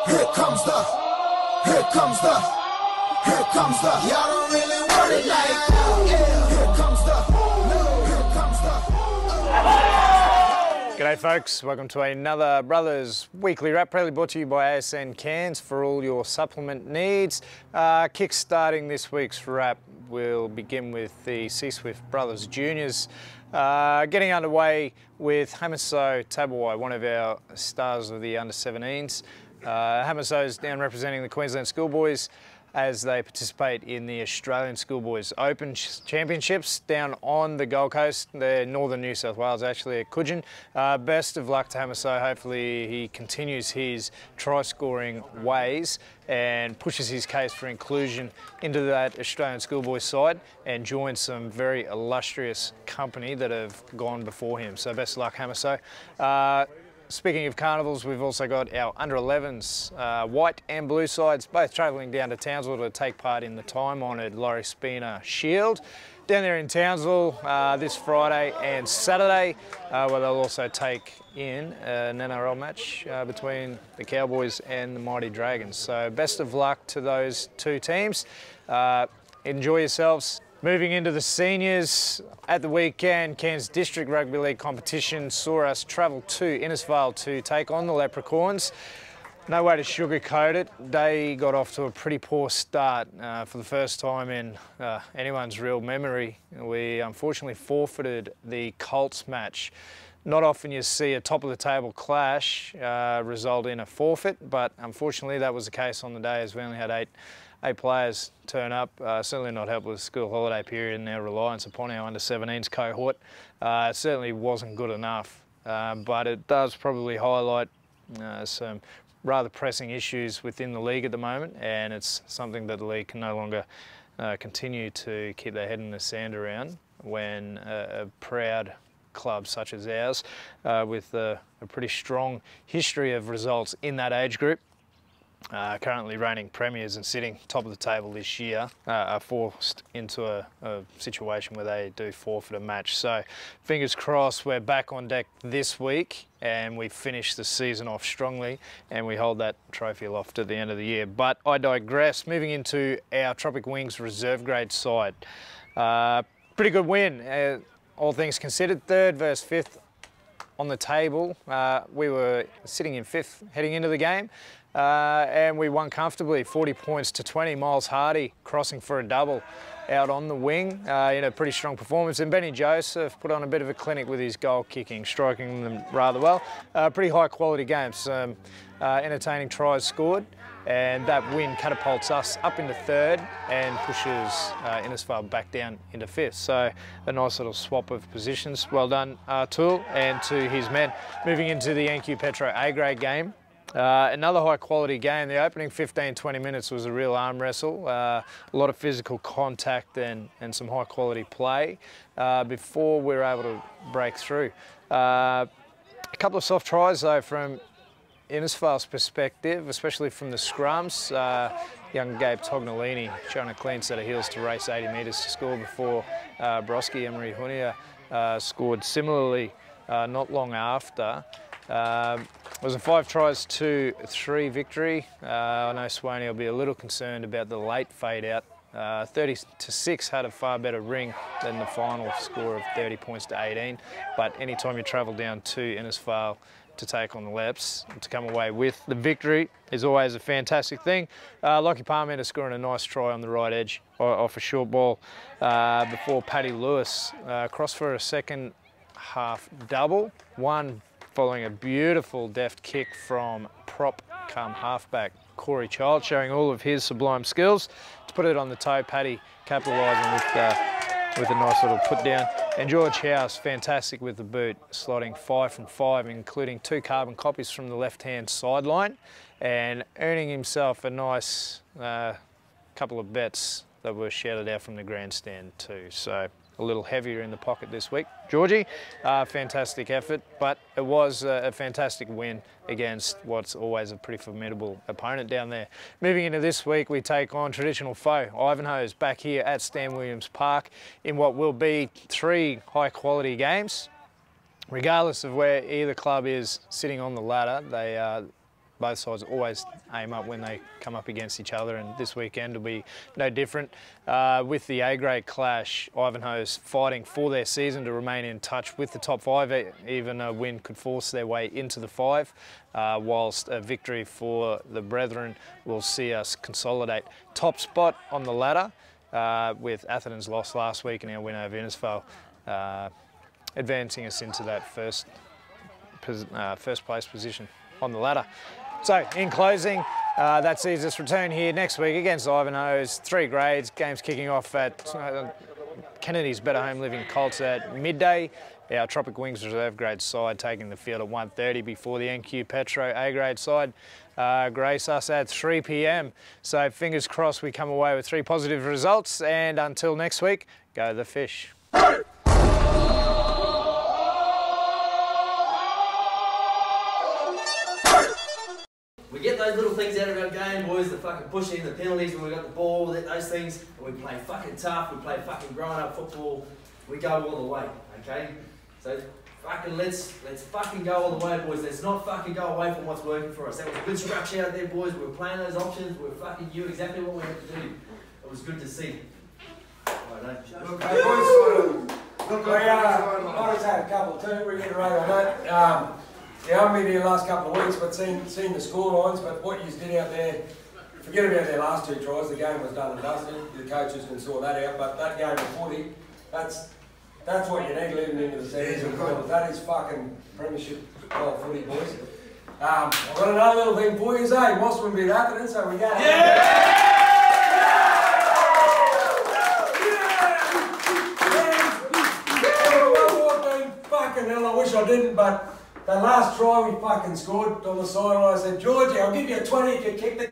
Here comes the, here comes the, here comes the. Y'all don't really want it like that. Yeah. Here comes the, here comes the. G'day folks, welcome to another Brothers Weekly Wrap, proudly brought to you by ASN Cairns for all your supplement needs. Kick-starting this week's wrap, we'll begin with the C-Swift Brothers Juniors. Getting underway with Hamiso Tabawai, one of our stars of the under-17s. Hamiso's down representing the Queensland Schoolboys as they participate in the Australian Schoolboys Open Championships down on the Gold Coast. They're northern New South Wales, actually, at Coogin. Best of luck to Hamiso. Hopefully he continues his try-scoring ways and pushes his case for inclusion into that Australian Schoolboys side and joins some very illustrious company that have gone before him. So best of luck, Hamiso. Speaking of carnivals, we've also got our under-11s, white and blue sides, both travelling down to Townsville to take part in the time-honoured Laurie Spina Shield. Down there in Townsville this Friday and Saturday, where they'll also take in an NRL match between the Cowboys and the Mighty Dragons. So best of luck to those two teams. Enjoy yourselves. Moving into the seniors, at the weekend, Cairns District Rugby League competition saw us travel to Innisfail to take on the Leprechauns. No way to sugarcoat it. They got off to a pretty poor start for the first time in anyone's real memory. We unfortunately forfeited the Colts match. Not often you see a top-of-the-table clash result in a forfeit, but unfortunately that was the case on the day as we only had eight players turn up. Certainly not helped with the school holiday period and our reliance upon our under-17s cohort. It certainly wasn't good enough, but it does probably highlight some rather pressing issues within the league at the moment, and it's something that the league can no longer continue to keep their head in the sand around when a proud club such as ours, with a pretty strong history of results in that age group, currently reigning premiers and sitting top of the table this year, are forced into a situation where they do forfeit a match. So fingers crossed we're back on deck this week and we finish the season off strongly and we hold that trophy aloft at the end of the year. But I digress. Moving into our Tropic Wings reserve grade side. Pretty good win, all things considered. Third versus fifth on the table. We were sitting in fifth heading into the game. And we won comfortably, 40 points to 20. Miles Hardy crossing for a double out on the wing. Pretty strong performance. And Benny Joseph put on a bit of a clinic with his goal kicking, striking them rather well. Pretty high quality games, some entertaining tries scored. And that win catapults us up into third and pushes Innisfail back down into fifth. So a nice little swap of positions. Well done, Tool, and to his men. Moving into the NQ Petro A-grade game. Another high quality game. The opening 15-20 minutes was a real arm wrestle, a lot of physical contact and some high quality play before we were able to break through. A couple of soft tries though from Innisfail's perspective, especially from the scrums. Young Gabe Tognolini showing a clean set of heels to race 80 metres to score before Broski Emery-Hunia scored similarly not long after. It was a 5-3 victory. I know Swaney will be a little concerned about the late fade out. 30-6 had a far better ring than the final score of 30 points to 18. But anytime you travel down to Innisfail to take on the Leps, to come away with the victory is always a fantastic thing. Lockie Parmenter scoring a nice try on the right edge off a short ball before Paddy Lewis crossed for a second half double. One following a beautiful deft kick from prop come halfback Corey Child, showing all of his sublime skills. To put it on the toe, Paddy capitalising with a nice little put down. And George House, fantastic with the boot, slotting 5 from 5, including 2 carbon copies from the left-hand sideline, and earning himself a nice couple of bets that were shouted out from the grandstand too. So a little heavier in the pocket this week. Georgie, fantastic effort, but it was a fantastic win against what's always a pretty formidable opponent down there. Moving into this week, we take on traditional foe, Ivanhoe's, back here at Stan Williams Park in what will be 3 high-quality games. Regardless of where either club is sitting on the ladder, they both sides always aim up when they come up against each other, and this weekend will be no different. With the A-grade clash, Ivanhoe's fighting for their season to remain in touch with the top 5. Even a win could force their way into the 5, whilst a victory for the Brethren will see us consolidate top spot on the ladder, with Atherton's loss last week and our win over Innisfail advancing us into that first place position on the ladder. So, in closing, that sees us return here next week against Ivanhoe's 3 grades. Game's kicking off at Kennedy's Better Home Living Colts at midday. Our Tropic Wings Reserve grade side taking the field at 1:30 before the NQ Petro A-grade side grace us at 3 p.m. So fingers crossed we come away with 3 positive results, and until next week, go the fish. We get those little things out of our game, boys, the fucking pushing, the penalties when we got the ball, those things, and we play fucking tough, we play fucking grown-up football, we go all the way, okay? So fucking let's fucking go all the way, boys. Let's not fucking go away from what's working for us. That was good structure out there, boys. We were playing those options, we were fucking knew exactly what we had to do. It was good to see. Look, boys, I just had a couple to reiterate on that. Yeah, I haven't been here the last couple of weeks, but seen the score lines. But what you did out there, forget about their last 2 tries. The game was done and dusted. The coaches can sort that out. But that game of footy, that's what you need leading into the season. That is fucking premiership style footy, boys. I've got another little thing for you, eh? Mossman beat Atherton, so we go. Yeah! Fucking hell, I wish I didn't, but the last try we fucking scored on the sideline, I said, Georgie, I'll give you a 20 if you kick the...